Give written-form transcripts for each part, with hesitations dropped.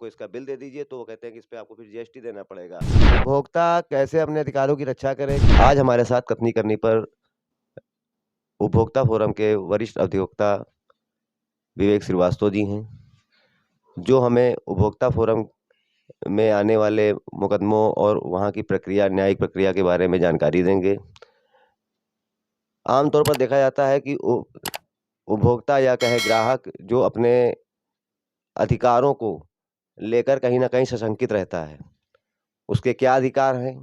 हमको इसका बिल दे दीजिए, तो वो कहते हैं कि इस पे आपको फिर जीएसटी देना पड़ेगा। उपभोक्ता कैसे अपने अधिकारों की रक्षा करे? आज हमारे साथ कथनी करनी पर उपभोक्ता फोरम के वरिष्ठ अधिवक्ता विवेक श्रीवास्तव जी हैं, जो हमें उपभोक्ता फोरम में आने वाले मुकदमों और वहाँ की प्रक्रिया, न्यायिक प्रक्रिया के बारे में जानकारी देंगे। आम तौर पर देखा जाता है कि उपभोक्ता या कहे ग्राहक जो अपने अधिकारों को लेकर कहीं न कहीं सशंकित रहता है। उसके क्या अधिकार हैं?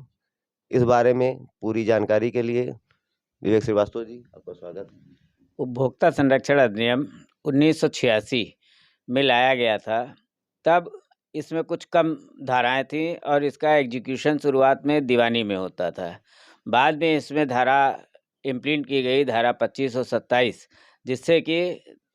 इस बारे में पूरी जानकारी के लिए विवेक श्रीवास्तव जी, आपका स्वागत। उपभोक्ता संरक्षण अधिनियम 1986 में लाया गया था। तब इसमें कुछ कम धाराएं थीं और इसका एग्जीक्यूशन शुरुआत में दीवानी में होता था। बाद में इसमें धारा इम्प्लीमेंट की गई, धारा 25 और 27, जिससे कि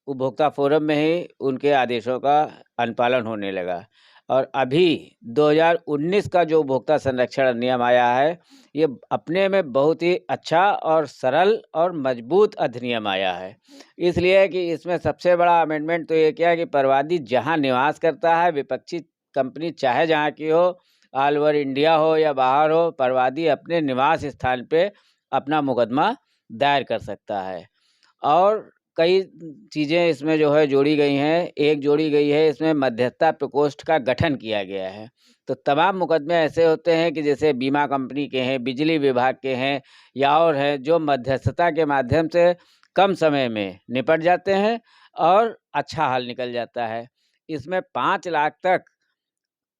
उपभोक्ता फोरम में ही उनके आदेशों का अनुपालन होने लगा। और अभी 2019 का जो उपभोक्ता संरक्षण अधिनियम आया है, ये अपने में बहुत ही अच्छा और सरल और मजबूत अधिनियम आया है। इसलिए कि इसमें सबसे बड़ा अमेंडमेंट तो ये किया कि परवादी जहां निवास करता है, विपक्षी कंपनी चाहे जहां की हो, ऑल ओवर इंडिया हो या बाहर हो, परवादी अपने निवास स्थान पे अपना मुकदमा दायर कर सकता है। और कई चीज़ें इसमें जो है जोड़ी गई हैं। एक जोड़ी गई है, इसमें मध्यस्थता प्रकोष्ठ का गठन किया गया है। तो तमाम मुकदमे ऐसे होते हैं कि जैसे बीमा कंपनी के हैं, बिजली विभाग के हैं या और हैं, जो मध्यस्थता के माध्यम से कम समय में निपट जाते हैं और अच्छा हल निकल जाता है। इसमें 5 लाख तक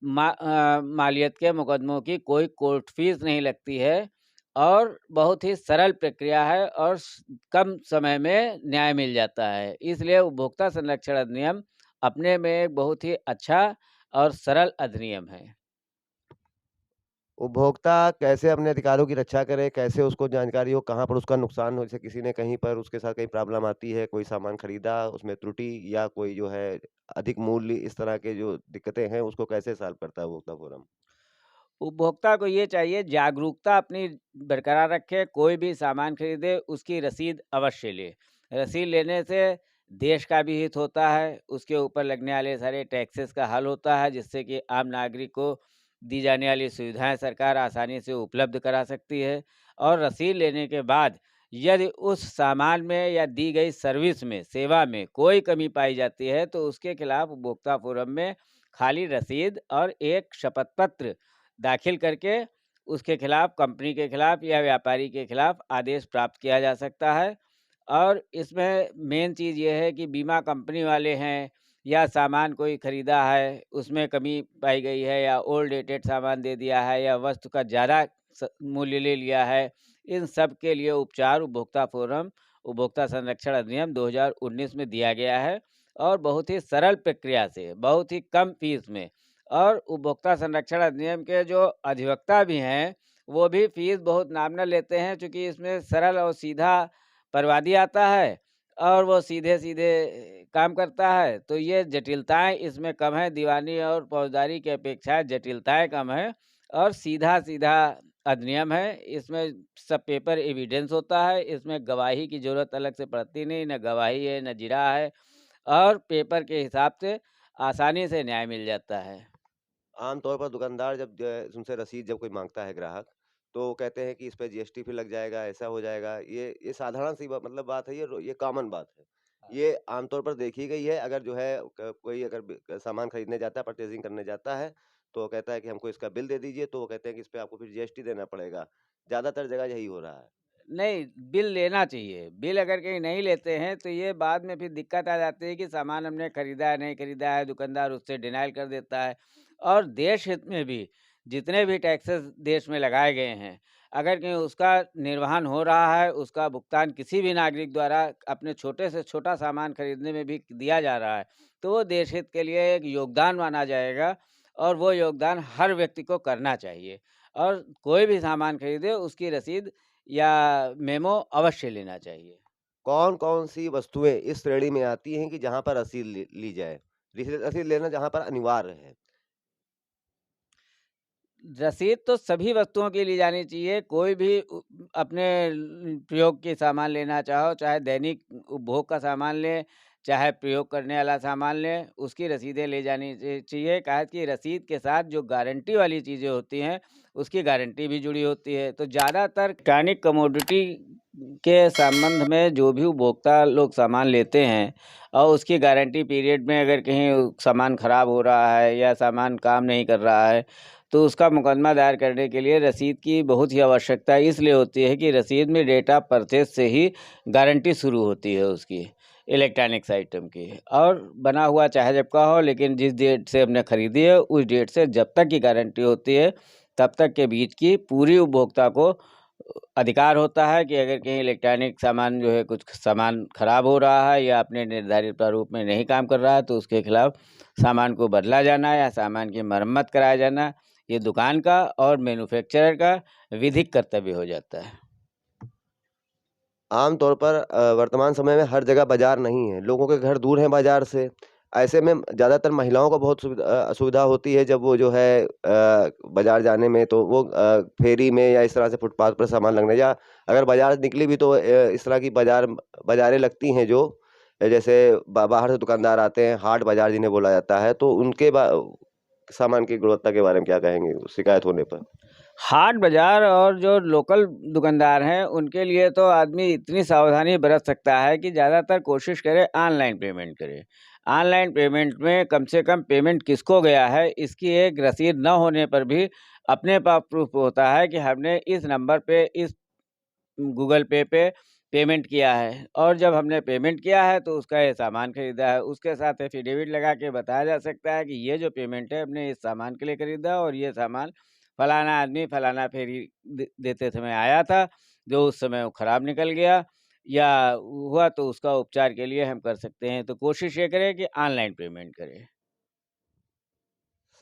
मालियत के मुकदमों की कोई कोर्ट फीस नहीं लगती है और बहुत ही सरल प्रक्रिया है और कम समय में न्याय मिल जाता है। इसलिए उपभोक्ता संरक्षण अधिनियम अपने में एक बहुत ही अच्छा और सरल अधिनियम है। उपभोक्ता कैसे अपने अधिकारों की रक्षा करे? कैसे उसको जानकारी हो, कहाँ पर उसका नुकसान हो? जैसे किसी ने कहीं पर उसके साथ कहीं प्रॉब्लम आती है, कोई सामान खरीदा, उसमें त्रुटि या कोई जो है अधिक मूल्य, इस तरह के जो दिक्कतें हैं, उसको कैसे सॉल्व करता है उपभोक्ता फोरम? उपभोक्ता को ये चाहिए जागरूकता अपनी बरकरार रखे। कोई भी सामान खरीदे उसकी रसीद अवश्य ले। रसीद लेने से देश का भी हित होता है, उसके ऊपर लगने वाले सारे टैक्सेस का हल होता है, जिससे कि आम नागरिक को दी जाने वाली सुविधाएं सरकार आसानी से उपलब्ध करा सकती है। और रसीद लेने के बाद यदि उस सामान में या दी गई सर्विस में, सेवा में कोई कमी पाई जाती है, तो उसके खिलाफ उपभोक्ता फोरम में खाली रसीद और एक शपथ पत्र दाखिल करके उसके खिलाफ, कंपनी के खिलाफ या व्यापारी के खिलाफ आदेश प्राप्त किया जा सकता है। और इसमें मेन चीज़ ये है कि बीमा कंपनी वाले हैं या सामान कोई खरीदा है, उसमें कमी पाई गई है या ओल्ड डेटेड सामान दे दिया है या वस्तु का ज़्यादा मूल्य ले लिया है, इन सब के लिए उपचार उपभोक्ता फोरम उपभोक्ता संरक्षण अधिनियम 2019 में दिया गया है और बहुत ही सरल प्रक्रिया से, बहुत ही कम फीस में। और उपभोक्ता संरक्षण अधिनियम के जो अधिवक्ता भी हैं, वो भी फीस बहुत नॉमिनल लेते हैं, चूँकि इसमें सरल और सीधा परवादी आता है और वो सीधे-सीधे काम करता है, तो ये जटिलताएँ इसमें कम हैं। दीवानी और फौजदारी की अपेक्षा जटिलताएँ कम हैं और सीधा-सीधा अधिनियम है। इसमें सब पेपर एविडेंस होता है, इसमें गवाही की ज़रूरत अलग से पड़ती नहीं, न गवाही है, न जिरह है और पेपर के हिसाब से आसानी से न्याय मिल जाता है। आम तौर पर दुकानदार जब जो है उनसे रसीद जब कोई माँगता है ग्राहक, तो वो कहते हैं कि इस पे जीएसटी भी लग जाएगा, ऐसा हो जाएगा। ये साधारण सी मतलब बात है, ये कॉमन बात है। ये आमतौर पर देखी गई है। अगर जो है कोई अगर सामान खरीदने जाता है, परचेजिंग करने जाता है, तो वो कहता है कि हमको इसका बिल दे दीजिए, तो वो कहते हैं कि इस पे आपको फिर जीएसटी देना पड़ेगा। ज़्यादातर जगह यही हो रहा है। नहीं, बिल लेना चाहिए। बिल अगर कहीं नहीं लेते हैं तो ये बाद में फिर दिक्कत आ जाती है कि सामान हमने खरीदा है, नहीं खरीदा है, दुकानदार उससे डिनायल कर देता है। और देश हित में भी जितने भी टैक्सेस देश में लगाए गए हैं, अगर कहीं उसका निर्वहन हो रहा है, उसका भुगतान किसी भी नागरिक द्वारा अपने छोटे से छोटा सामान खरीदने में भी दिया जा रहा है, तो वो देश हित के लिए एक योगदान माना जाएगा और वो योगदान हर व्यक्ति को करना चाहिए। और कोई भी सामान खरीदे उसकी रसीद या मेमो अवश्य लेना चाहिए। कौन-कौन सी वस्तुएँ इस श्रेणी में आती हैं कि जहाँ पर रसीद ली जाए? रसीद लेना जहाँ पर अनिवार्य है? रसीद तो सभी वस्तुओं की ली जानी चाहिए। कोई भी अपने प्रयोग के सामान लेना चाहो, चाहे दैनिक उपभोग का सामान लें, चाहे प्रयोग करने वाला सामान लें, उसकी रसीदें ले जानी चाहिए। काहे कि रसीद के साथ जो गारंटी वाली चीज़ें होती हैं, उसकी गारंटी भी जुड़ी होती है। तो ज़्यादातर इलेक्ट्रॉनिक कमोडिटी के संबंध में जो भी उपभोक्ता लोग सामान लेते हैं और उसकी गारंटी पीरियड में अगर कहीं सामान ख़राब हो रहा है या सामान काम नहीं कर रहा है, तो उसका मुकदमा दायर करने के लिए रसीद की बहुत ही आवश्यकता इसलिए होती है कि रसीद में डेट ऑफ परचेज़ से ही गारंटी शुरू होती है उसकी, इलेक्ट्रॉनिक्स आइटम की। और बना हुआ चाहे जब का हो, लेकिन जिस डेट से हमने खरीदी है, उस डेट से जब तक की गारंटी होती है, तब तक के बीच की पूरी उपभोक्ता को अधिकार होता है कि अगर कहीं इलेक्ट्रॉनिक सामान जो है, कुछ सामान खराब हो रहा है या अपने निर्धारित प्रारूप में नहीं काम कर रहा है, तो उसके खिलाफ सामान को बदला जाना या सामान की मरम्मत कराया जाना, ये दुकान का और मैन्युफैक्चरर का विधिक कर्तव्य हो जाता है। आम तौर पर वर्तमान समय में हर जगह बाज़ार नहीं है, लोगों के घर दूर हैं बाज़ार से। ऐसे में ज़्यादातर महिलाओं को बहुत असुविधा होती है जब वो जो है बाज़ार जाने में, तो वो फेरी में या इस तरह से फुटपाथ पर सामान लगने, या अगर बाज़ार निकली भी तो इस तरह की बाज़ारें लगती हैं जो जैसे बाहर से दुकानदार आते हैं, हाट बाज़ार जिन्हें बोला जाता है, तो उनके सामान की गुणवत्ता के बारे में क्या कहेंगे शिकायत होने पर? हाट बाज़ार और जो लोकल दुकानदार हैं, उनके लिए तो आदमी इतनी सावधानी बरत सकता है कि ज़्यादातर कोशिश करे ऑनलाइन पेमेंट करे। ऑनलाइन पेमेंट में कम से कम पेमेंट किसको गया है, इसकी एक रसीद न होने पर भी अपने पास प्रूफ़ होता है कि हमने इस नंबर पे, इस गूगल पे पेमेंट किया है, और जब हमने पेमेंट किया है तो उसका ये सामान खरीदा है। उसके साथ एफ़िडेविट लगा के बताया जा सकता है कि ये जो पेमेंट है, हमने इस सामान के लिए खरीदा और ये सामान फलाना आदमी फलाना फेरी देते समय आया था, जो उस समय वो खराब निकल गया या हुआ, तो उसका उपचार के लिए हम कर सकते हैं। तो कोशिश ये करें कि ऑनलाइन पेमेंट करें।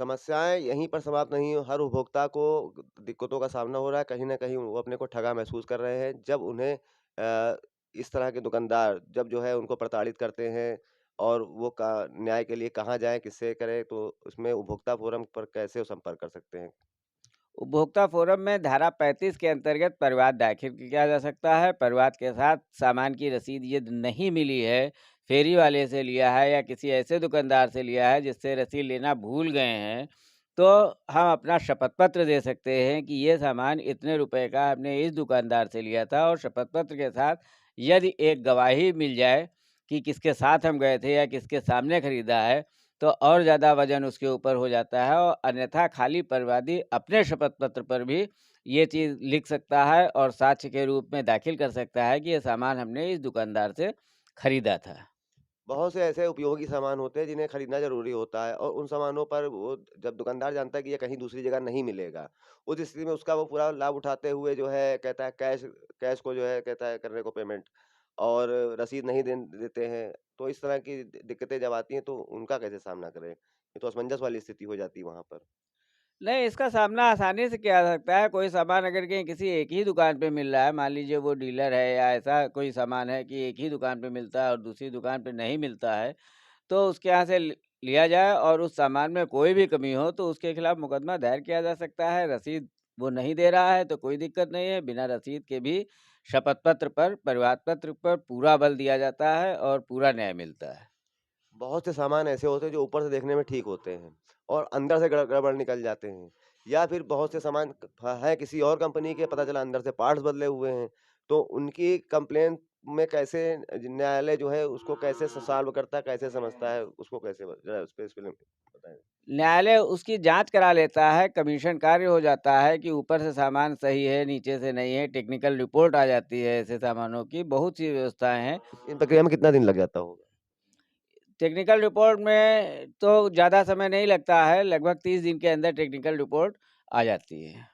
समस्याएँ यहीं पर समाप्त नहीं हो, हर उपभोक्ता को दिक्कतों का सामना हो रहा है, कहीं न कहीं वो अपने को ठगा महसूस कर रहे हैं। जब उन्हें इस तरह के दुकानदार जब जो है उनको प्रताड़ित करते हैं, और वो का न्याय के लिए कहाँ जाएँ, किससे करें, तो उसमें उपभोक्ता फोरम पर कैसे संपर्क कर सकते हैं? उपभोक्ता फोरम में धारा 35 के अंतर्गत परिवाद दाखिल किया जा सकता है। परिवाद के साथ सामान की रसीद यदि नहीं मिली है, फेरी वाले से लिया है या किसी ऐसे दुकानदार से लिया है जिससे रसीद लेना भूल गए हैं, तो हम अपना शपथ पत्र दे सकते हैं कि ये सामान इतने रुपए का हमने इस दुकानदार से लिया था, और शपथ पत्र के साथ यदि एक गवाही मिल जाए कि किसके साथ हम गए थे या किसके सामने खरीदा है, तो और ज़्यादा वज़न उसके ऊपर हो जाता है, और अन्यथा खाली परिवादी अपने शपथ पत्र पर भी ये चीज़ लिख सकता है और साक्ष्य के रूप में दाखिल कर सकता है कि ये सामान हमने इस दुकानदार से खरीदा था। बहुत से ऐसे उपयोगी सामान होते हैं जिन्हें खरीदना ज़रूरी होता है, और उन सामानों पर वो जब दुकानदार जानता है कि ये कहीं दूसरी जगह नहीं मिलेगा, उस स्थिति में उसका वो पूरा लाभ उठाते हुए जो है कहता है कैश कैश को जो है कहता है करने को पेमेंट, और रसीद नहीं देते हैं। तो इस तरह की दिक्कतें जब आती हैं तो उनका कैसे सामना करें? ये तो असमंजस वाली स्थिति हो जाती है वहाँ पर। नहीं, इसका सामना आसानी से किया जा सकता है। कोई सामान अगर कहीं किसी एक ही दुकान पे मिल रहा है, मान लीजिए वो डीलर है या ऐसा कोई सामान है कि एक ही दुकान पे मिलता है और दूसरी दुकान पे नहीं मिलता है, तो उसके यहाँ से लिया जाए और उस सामान में कोई भी कमी हो तो उसके खिलाफ मुकदमा दायर किया जा सकता है। रसीद वो नहीं दे रहा है तो कोई दिक्कत नहीं है, बिना रसीद के भी शपथ पत्र पर, परिवाद पत्र पर पूरा बल दिया जाता है और पूरा न्याय मिलता है। बहुत से सामान ऐसे होते हैं जो ऊपर से देखने में ठीक होते हैं और अंदर से गड़बड़ निकल जाते हैं, या फिर बहुत से सामान है किसी और कंपनी के, पता चला अंदर से पार्ट्स बदले हुए हैं, तो उनकी कंप्लेंट में कैसे न्यायालय जो है उसको कैसे सॉल्व करता है, कैसे समझता है, उसको कैसे जरा उस पे बताएं। न्यायालय उसकी जाँच करा लेता है, कमीशन कार्य हो जाता है कि ऊपर से सामान सही है, नीचे से नहीं है, टेक्निकल रिपोर्ट आ जाती है ऐसे सामानों की, बहुत सी व्यवस्थाएँ हैं। इन प्रक्रिया में कितना दिन लग जाता होगा? टेक्निकल रिपोर्ट में तो ज़्यादा समय नहीं लगता है, लगभग 30 दिन के अंदर टेक्निकल रिपोर्ट आ जाती है।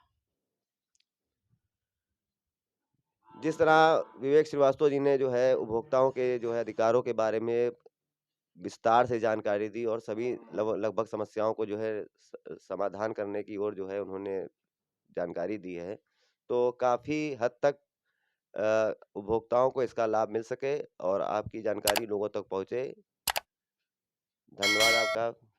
जिस तरह विवेक श्रीवास्तव जी ने जो है उपभोक्ताओं के जो है अधिकारों के बारे में विस्तार से जानकारी दी, और सभी लगभग समस्याओं को जो है समाधान करने की ओर जो है उन्होंने जानकारी दी है, तो काफ़ी हद तक उपभोक्ताओं को इसका लाभ मिल सके और आपकी जानकारी लोगों तक पहुँचे। धन्यवाद आपका।